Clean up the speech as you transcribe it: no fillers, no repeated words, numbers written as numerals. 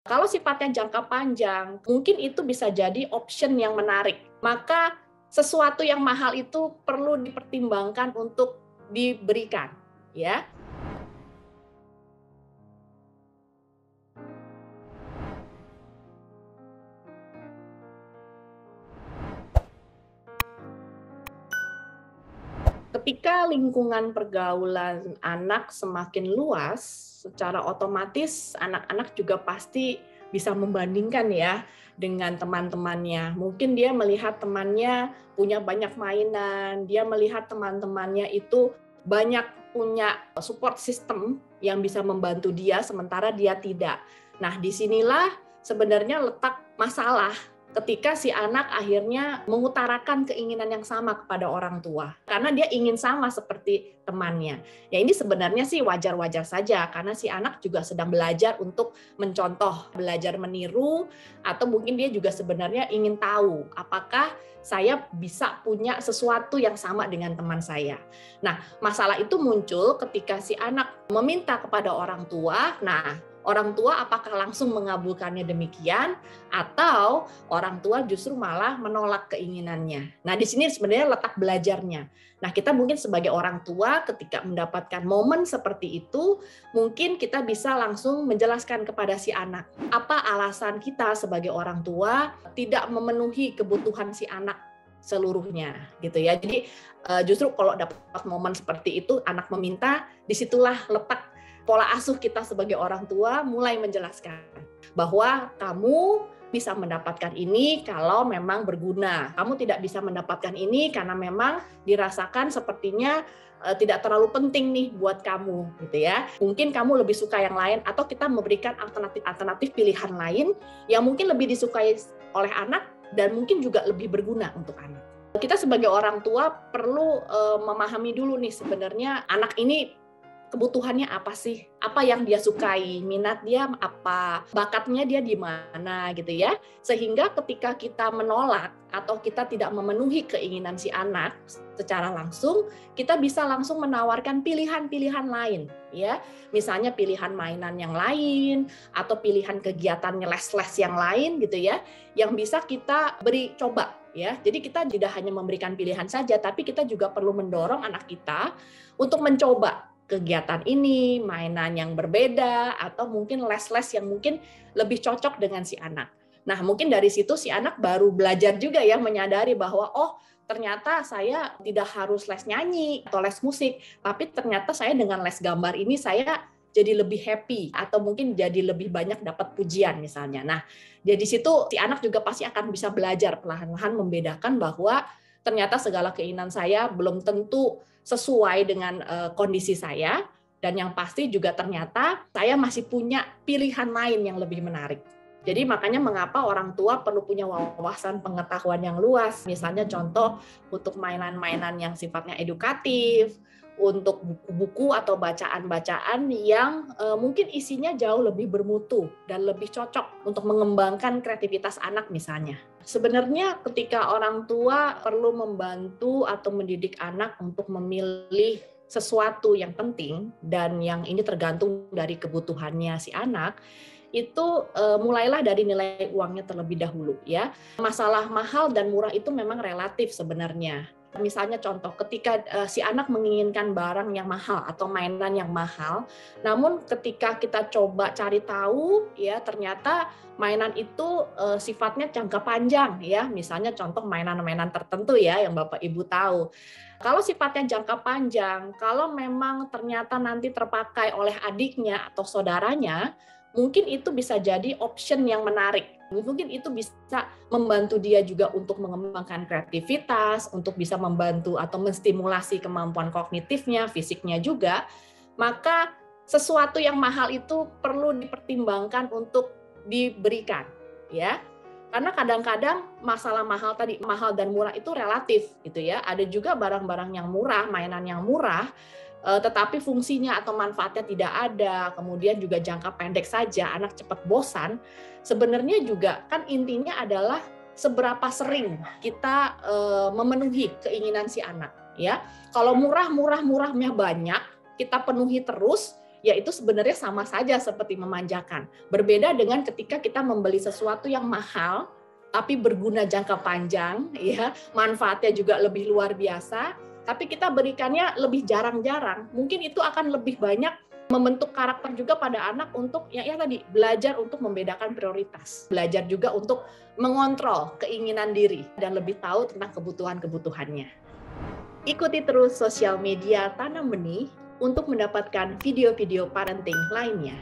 Kalau sifatnya jangka panjang, mungkin itu bisa jadi option yang menarik. Maka sesuatu yang mahal itu perlu dipertimbangkan untuk diberikan, ya. Ketika lingkungan pergaulan anak semakin luas, secara otomatis anak-anak juga pasti bisa membandingkan ya dengan teman-temannya. Mungkin dia melihat temannya punya banyak mainan, dia melihat teman-temannya itu banyak punya support system yang bisa membantu dia, sementara dia tidak. Nah, disinilah sebenarnya letak masalah ketika si anak akhirnya mengutarakan keinginan yang sama kepada orang tua karena dia ingin sama seperti temannya. Ya ini sebenarnya sih wajar-wajar saja karena si anak juga sedang belajar untuk mencontoh, belajar meniru, atau mungkin dia juga sebenarnya ingin tahu apakah saya bisa punya sesuatu yang sama dengan teman saya. Nah, masalah itu muncul ketika si anak meminta kepada orang tua. Nah, orang tua apakah langsung mengabulkannya demikian atau orang tua justru malah menolak keinginannya. Nah, di sini sebenarnya letak belajarnya. Nah, kita mungkin sebagai orang tua ketika mendapatkan momen seperti itu, mungkin kita bisa langsung menjelaskan kepada si anak, apa alasan kita sebagai orang tua tidak memenuhi kebutuhan si anak seluruhnya gitu ya. Jadi justru kalau dapat momen seperti itu anak meminta, disitulah letak pola asuh kita sebagai orang tua mulai menjelaskan bahwa kamu bisa mendapatkan ini kalau memang berguna. Kamu tidak bisa mendapatkan ini karena memang dirasakan sepertinya tidak terlalu penting nih buat kamu gitu ya. Mungkin kamu lebih suka yang lain atau kita memberikan alternatif pilihan lain yang mungkin lebih disukai oleh anak dan mungkin juga lebih berguna untuk anak. Kita sebagai orang tua perlu memahami dulu nih sebenarnya anak ini kebutuhannya apa sih? Apa yang dia sukai? Minat dia apa? Bakatnya dia di mana gitu ya. Sehingga ketika kita menolak atau kita tidak memenuhi keinginan si anak secara langsung, kita bisa langsung menawarkan pilihan-pilihan lain ya. Misalnya pilihan mainan yang lain atau pilihan kegiatan les-les yang lain gitu ya, yang bisa kita beri coba ya. Jadi kita tidak hanya memberikan pilihan saja, tapi kita juga perlu mendorong anak kita untuk mencoba kegiatan ini, mainan yang berbeda, atau mungkin les-les yang mungkin lebih cocok dengan si anak. Nah, mungkin dari situ si anak baru belajar juga ya, menyadari bahwa, oh ternyata saya tidak harus les nyanyi atau les musik, tapi ternyata saya dengan les gambar ini saya jadi lebih happy, atau mungkin jadi lebih banyak dapat pujian misalnya. Nah, dari situ si anak juga pasti akan bisa belajar perlahan-lahan membedakan bahwa ternyata segala keinginan saya belum tentu sesuai dengan kondisi saya, dan yang pasti juga ternyata saya masih punya pilihan lain yang lebih menarik. Jadi makanya mengapa orang tua perlu punya wawasan pengetahuan yang luas, misalnya contoh untuk mainan-mainan yang sifatnya edukatif, untuk buku-buku atau bacaan-bacaan yang mungkin isinya jauh lebih bermutu dan lebih cocok untuk mengembangkan kreativitas anak misalnya. Sebenarnya ketika orang tua perlu membantu atau mendidik anak untuk memilih sesuatu yang penting dan yang ini tergantung dari kebutuhannya si anak, itu mulailah dari nilai uangnya terlebih dahulu ya. Masalah mahal dan murah itu memang relatif sebenarnya. Misalnya contoh ketika si anak menginginkan barang yang mahal atau mainan yang mahal, namun ketika kita coba cari tahu ya ternyata mainan itu sifatnya jangka panjang ya, misalnya contoh mainan-mainan tertentu ya yang Bapak Ibu tahu. Kalau sifatnya jangka panjang, kalau memang ternyata nanti terpakai oleh adiknya atau saudaranya, mungkin itu bisa jadi option yang menarik. Mungkin itu bisa membantu dia juga untuk mengembangkan kreativitas, untuk bisa membantu atau menstimulasi kemampuan kognitifnya, fisiknya juga. Maka sesuatu yang mahal itu perlu dipertimbangkan untuk diberikan, ya. Karena kadang-kadang masalah mahal tadi, mahal dan murah itu relatif gitu ya. Ada juga barang-barang yang murah, mainan yang murah, tetapi fungsinya atau manfaatnya tidak ada, kemudian juga jangka pendek saja, anak cepat bosan. Sebenarnya juga kan intinya adalah seberapa sering kita memenuhi keinginan si anak ya. Kalau murahnya banyak, kita penuhi terus, ya itu sebenarnya sama saja seperti memanjakan. Berbeda dengan ketika kita membeli sesuatu yang mahal, tapi berguna jangka panjang, ya, manfaatnya juga lebih luar biasa, tapi kita berikannya lebih jarang-jarang. Mungkin itu akan lebih banyak membentuk karakter juga pada anak untuk ya tadi belajar untuk membedakan prioritas, belajar juga untuk mengontrol keinginan diri dan lebih tahu tentang kebutuhan-kebutuhannya. Ikuti terus sosial media Tanam Benih untuk mendapatkan video-video parenting lainnya.